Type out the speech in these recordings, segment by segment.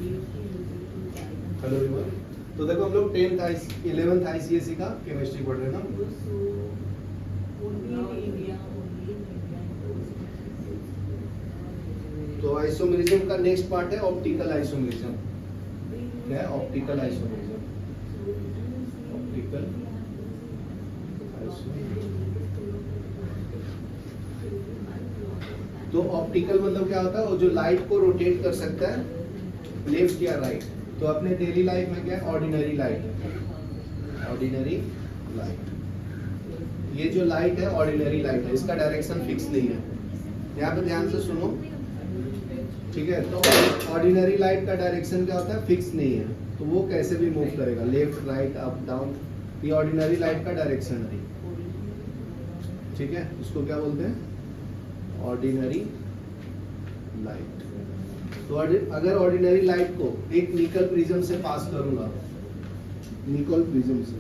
Hello everyone. तो देखो हम लोग 11th आईसीएसई का केमिस्ट्री पढ़ रहे हैं ना। तो आइसोमेरिज्म का नेक्स्ट पार्ट है ऑप्टिकल आइसोमेरिज्म। क्या है ऑप्टिकल आइसोमेरिज्म? ऑप्टिकल तो ऑप्टिकल मतलब क्या होता है? वो जो लाइट को रोटेट कर सकता है लेफ्ट या राइट। तो अपने डेली लाइफ में क्या है? Ordinary light. ऑर्डिनरी लाइट, ये जो लाइट है ऑर्डिनरी लाइट है, इसका डायरेक्शन फिक्स नहीं है। यहाँ पे ध्यान से सुनो, ठीक है? तो ऑर्डिनरी लाइट का डायरेक्शन क्या होता है? फिक्स नहीं है। तो वो कैसे भी मूव करेगा, लेफ्ट राइट अप डाउन, ये ऑर्डिनरी लाइट का डायरेक्शन है। ठीक है, इसको क्या बोलते हैं? Ordinary light. तो अगर ऑर्डिनरी लाइट को एक निकल प्रिज्म से पास करूंगा, निकल प्रिज्म से,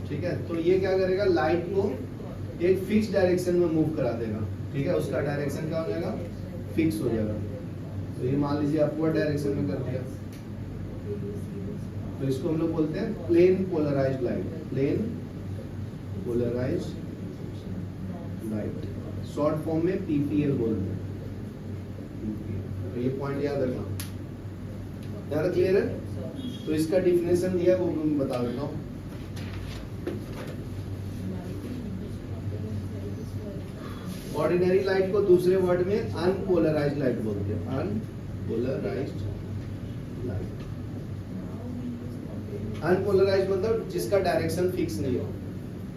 ठीक है, तो ये क्या करेगा? लाइट को एक फिक्स डायरेक्शन में मूव करा देगा। ठीक है, उसका डायरेक्शन क्या हो जाएगा? फिक्स हो जाएगा। तो ये मान लीजिए अपवर्ड डायरेक्शन में कर दिया, तो इसको हम लोग बोलते हैं plane polarized light. Plane polarized light, short form में पीपीएल बोलते हैं। तो ये पॉइंट याद रखना, ज़्यादा क्लियर है? तो इसका डिफिनेशन दिया है, वो मैं बता देता हूँ। ऑर्डिनरी लाइट को दूसरे वर्ड में अनपोलराइज्ड लाइट बोलते हैं। अनपोलराइज्ड लाइट, अनपोलराइज्ड मतलब जिसका डायरेक्शन फिक्स नहीं हो।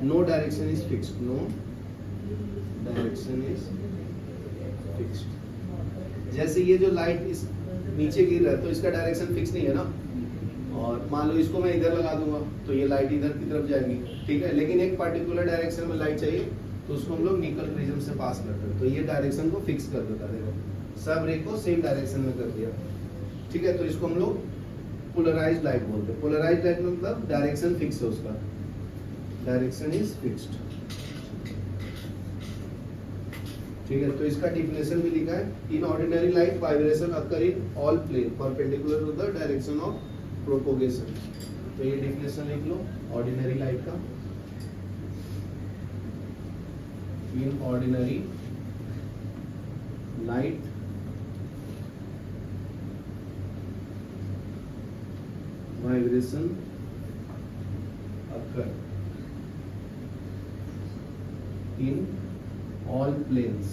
No direction is fixed, no direction is fixed. जैसे ये जो लाइट इस नीचे गिर रहा है, तो इसका डायरेक्शन फिक्स नहीं है ना, और मान लो इसको मैं इधर लगा दूंगा तो ये लाइट इधर की तरफ जाएगी। ठीक है, लेकिन एक पर्टिकुलर डायरेक्शन में लाइट चाहिए, तो उसको हम लोग निकल प्रिज्म से पास करते हैं। तो ये डायरेक्शन को फिक्स कर देता है, देखो सब रे को सेम डायरेक्शन में कर दिया। ठीक है, तो इसको हम लोग पोलराइज्ड लाइट बोलते हैं। पोलराइज्ड लाइट मतलब डायरेक्शन फिक्स है, उसका डायरेक्शन इज फिक्स्ड। ठीक है, तो इसका डिफिनेशन भी लिखा है। In ordinary light vibration occur in all plane perpendicular to the direction of propagation. तो ये डिफिनेशन लिख लो ऑर्डिनरी लाइट का। In ordinary light vibration occur in all planes